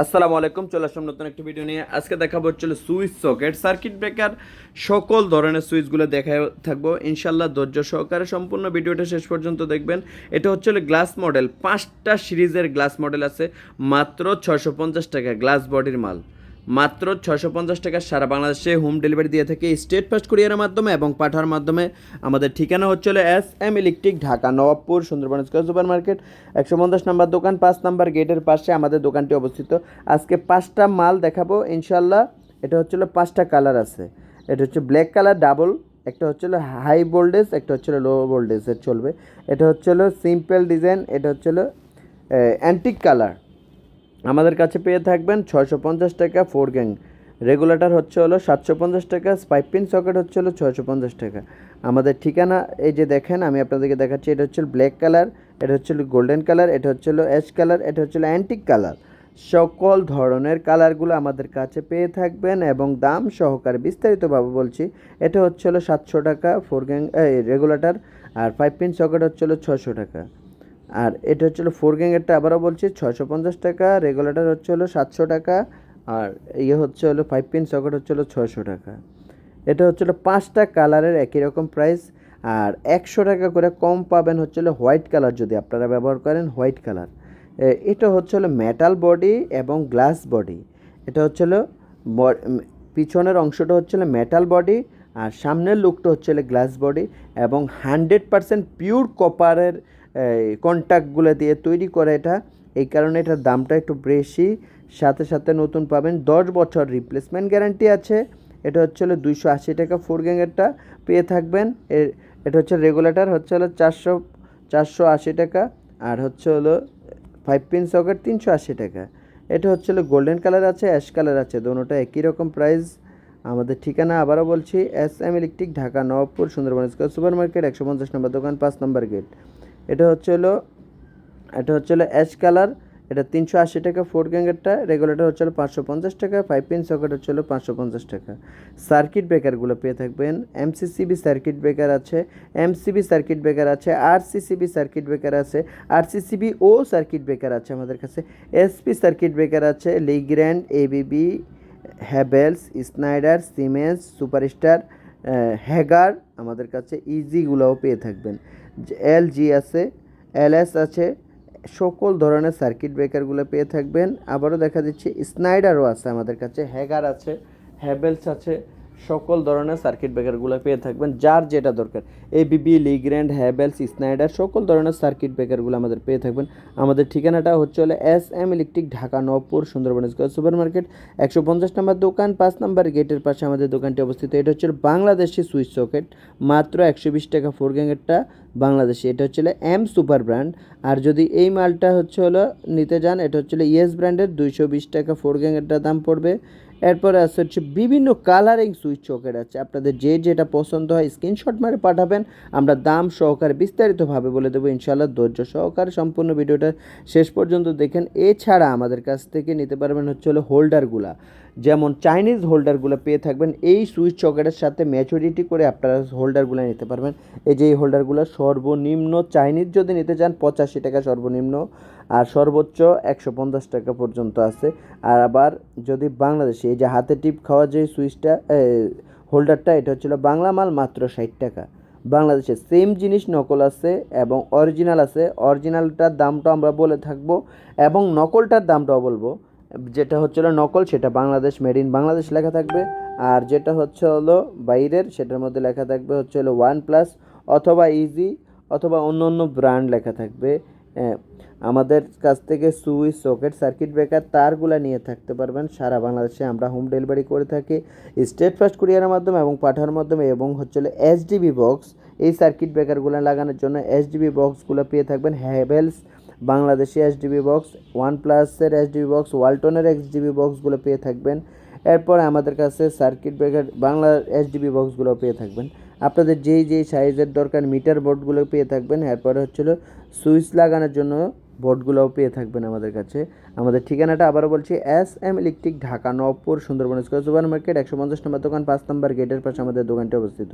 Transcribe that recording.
আসসালামু আলাইকুম, চলে আসলাম নতুন একটা ভিডিও নিয়ে। আজকে দেখাবো হচ্ছিল সুইচ সকেট, সার্কিট ব্রেকার, সকল ধরনের সুইচগুলো দেখায় থাকবো ইনশাল্লাহ। ধৈর্য সহকারে সম্পূর্ণ ভিডিওটা শেষ পর্যন্ত দেখবেন। এটা হচ্ছিল গ্লাস মডেল, 5টা সিরিজের গ্লাস মডেল আছে, মাত্র 650 টাকা গ্লাস বডির মাল। মাত্র 650 টাকা সারা বাংলাদেশে হোম ডেলিভারি দিয়ে থাকে স্টেট ফাস্ট কুরিয়ারের মাধ্যমে এবং পাঠার মাধ্যমে। আমাদের ঠিকানা হচ্ছিল SM electric, Dhaka Nawabpur, Sundarban square super market, 150 নম্বর দোকান, 5 নম্বর গেটের পাশে আমাদের দোকানটি অবস্থিত। আজকে 5টা মাল দেখাবো ইনশাল্লাহ। এটা হচ্ছিল 5টা কালার আছে। এটা হচ্ছে ব্ল্যাক কালার ডাবল, একটা হচ্ছিল হাই ভোল্টেজ, একটা হচ্ছিল লো ভোল্টেজের চলবে। এটা হচ্ছিল সিম্পল ডিজাইন, এটা হচ্ছিল অ্যান্টিক কালার। আমাদের কাছে পেয়ে থাকবেন 650 টাকা 4 গ্যাং। রেগুলেটর হচ্ছে হলো 750 টাকা, 5 পিন সকেট হচ্ছে হলো 650 টাকা। আমাদের ঠিকানা এই যে দেখেন, আমি আপনাদেরকে দেখাচ্ছি। এটা হচ্ছে ব্ল্যাক কালার, এটা হচ্ছে গোল্ডেন কালার, এটা হচ্ছে অ্যাশ কালার, এটা হচ্ছে অ্যান্টিক কালার। সকল ধরনের কালারগুলো আমাদের কাছে পেয়ে থাকবেন এবং দাম সহকারে বিস্তারিতভাবে বলছি। এটা হচ্ছে হলো 700 টাকা 4 গ্যাং রেগুলেটর, আর 5 পিন সকেট হচ্ছে হলো 600 টাকা। আর এটা হচ্ছে 4 গ্যাংয়েরটা আবারও বলছি 650 টাকা, রেগুলেটর হচ্ছে হলো 700 টাকা, আর ইয়ে হচ্ছে হলো 5 পিন সকেট হচ্ছে হলো 600 টাকা। এটা হচ্ছে 5টা কালারের একই রকম প্রাইস। আর 100 টাকা করে কম পাবেন হচ্ছে হোয়াইট কালার, যদি আপনারা ব্যবহার করেন হোয়াইট কালার। এটা হচ্ছে হলো মেটাল বডি এবং গ্লাস বডি। এটা হচ্ছে হলো পিছনের অংশটা হচ্ছে মেটাল বডি, আর সামনের লুকটা হচ্ছে গ্লাস বডি, এবং 100% পিওর কপারের কন্ট্যাক্টগুলো দিয়ে তৈরি করে এটা। এই কারণে এটার দামটা একটু বেশি। সাথে সাথে নতুন পাবেন, 10 বছর রিপ্লেসমেন্ট গ্যারান্টি আছে। এটা হচ্ছে 280 টাকা 4 গ্যাংয়েরটা পেয়ে থাকবেন। এটা হচ্ছে রেগুলেটর হচ্ছে 480 টাকা, আর হচ্ছে 5 পিন সকেট 380 টাকা। এটা হচ্ছে গোল্ডেন কালার আছে, অ্যাশ কালার আছে, দোনোটা একই রকম প্রাইস। আমাদের ঠিকানা আবারও বলছি, SM electric, Dhaka Nawabpur, Sundarban square super market, 150 নম্বর দোকান, 5 নম্বর গেট। এটা হচ্ছে অ্যাশ কালার। এটা 380 টাকা 4 গ্যাংয়েরটা। রেগুলেটর হচ্ছে 550 টাকা, 5 পিন সকেট হচ্ছে 550 টাকা। সার্কিট ব্রেকারগুলো পেয়ে থাকবেন, MCCB সার্কিট ব্রেকার আছে, MCB সার্কিট ব্রেকার আছে, RCCB সার্কিট ব্রেকার আছে, RCCB ও সার্কিট ব্রেকার আছে আমাদের কাছে, SP সার্কিট ব্রেকার আছে, Legrand, ABB, Havells, Schneider, Siemens, superstar, Hager আমাদের কাছে ইজিগুলোও পেয়ে থাকবেন। LG আছে, LS আছে, সকল ধরনের সার্কিট ব্রেকারগুলো পেয়ে থাকবেন। আবারও দেখা দিচ্ছি স্নাইডারও আছে আমাদের কাছে, হ্যাগার আছে, হ্যাভেলস আছে, সকল ধরনের সার্কিট ব্রেকারগুলো পেয়ে থাকবেন যার যেটা দরকার। ABB, লিগ্র্যান্ড, হ্যাভেলস, স্নাইডার, সকল ধরনের সার্কিট ব্রেকারগুলো আমাদের পেয়ে থাকবেন। আমাদের ঠিকানাটা হচ্ছে SM electric, Dhaka Nabapur, Sundarban square super market, 150 নম্বর দোকান, 5 নম্বর গেটের পাশে আমাদের দোকানটি অবস্থিত। এটা হচ্ছে বাংলাদেশি সুইচ সকেট, মাত্র 120 টাকা 4 গ্যাংয়েরটা বাংলাদেশি। এটা হচ্ছে M সুপার ব্র্যান্ড। আর যদি এই মালটা হচ্ছে নিতে যান, এটা হচ্ছে ইয়েস ব্র্যান্ডের, 220 টাকা 4 গ্যাংয়েরটা দাম পড়বে। এরপরে আছে হচ্ছে বিভিন্ন কালারিং সুইচ সকেট আছে, আপনাদের যে যেটা পছন্দ হয় স্ক্রিনশট মারে পাঠাবেন, আমরা দাম সহকারে বিস্তারিতভাবে বলে দেবো ইনশাআল্লাহ। ধৈর্য সহকারে সম্পূর্ণ ভিডিওটা শেষ পর্যন্ত দেখেন। এছাড়া আমাদের কাছ থেকে নিতে পারবেন হচ্ছে হোল্ডারগুলা, যেমন চাইনিজ হোল্ডারগুলো পেয়ে থাকবেন এই সুইচ সকেটের সাথে ম্যাচুরিটি করে আপনারা হোল্ডারগুলো নিতে পারবেন। এই যে এই হোল্ডারগুলো সর্বনিম্ন চাইনিজ যদি নিতে চান 85 টাকা সর্বনিম্ন, আর সর্বোচ্চ 150 টাকা পর্যন্ত আছে। আর আবার যদি বাংলাদেশে এই যে হাতে টিপ খাওয়া যে সুইচটা হোল্ডারটা, এটা হচ্ছিল বাংলা মাল, মাত্র 60 টাকা। বাংলাদেশে সেম জিনিস নকল আছে এবং অরিজিনাল আছে। অরিজিনালটার দামটা আমরা বলে থাকবো এবং নকলটার দামটাও বলবো। যেটা হচ্ছিল নকল সেটা বাংলাদেশ, মেড ইন বাংলাদেশ লেখা থাকবে, আর যেটা হচ্ছে বাইরের সেটার মধ্যে লেখা থাকবে হচ্ছে OnePlus অথবা ইজি অথবা অন্য অন্য ব্র্যান্ড লেখা থাকবে। আমাদের কাছ থেকে সুইচ সকেট সার্কিট ব্রেকার তারগুলো নিয়ে থাকতে পারবেন। সারা বাংলাদেশে আমরা হোম ডেলিভারি করে থাকি স্টেট ফাস্ট কুরিয়ারের মাধ্যমে এবং পাঠার মাধ্যমে, এবং হচ্ছে SDB বক্স। এই সার্কিট ব্রেকারগুলো লাগানোর জন্য SDB বক্সগুলো পেয়ে থাকবেন হ্যাভেলস বাংলাদেশি SDB বক্স, OnePlus-এর SDB বক্স, ওয়ালটনের SDB বক্সগুলো পেয়ে থাকবেন। এরপর আমাদের কাছে সার্কিট ব্রেকার বাংলা SDB বক্সগুলো পেয়ে থাকবেন। আপনাদের যেই সাইজের দরকার মিটার বোর্ডগুলো পেয়ে থাকবেন। এরপরে সুইচ লাগানোর জন্য বোর্ডগুলোও পেয়ে থাকবেন আমাদের কাছে। আমাদের ঠিকানাটা আবারও বলছি, SM electric, Dhaka Nabapur, Sundarban square super market, 150 নম্বর দোকান, 5 নম্বর গেটের পাশে আমাদের দোকানটি অবস্থিত।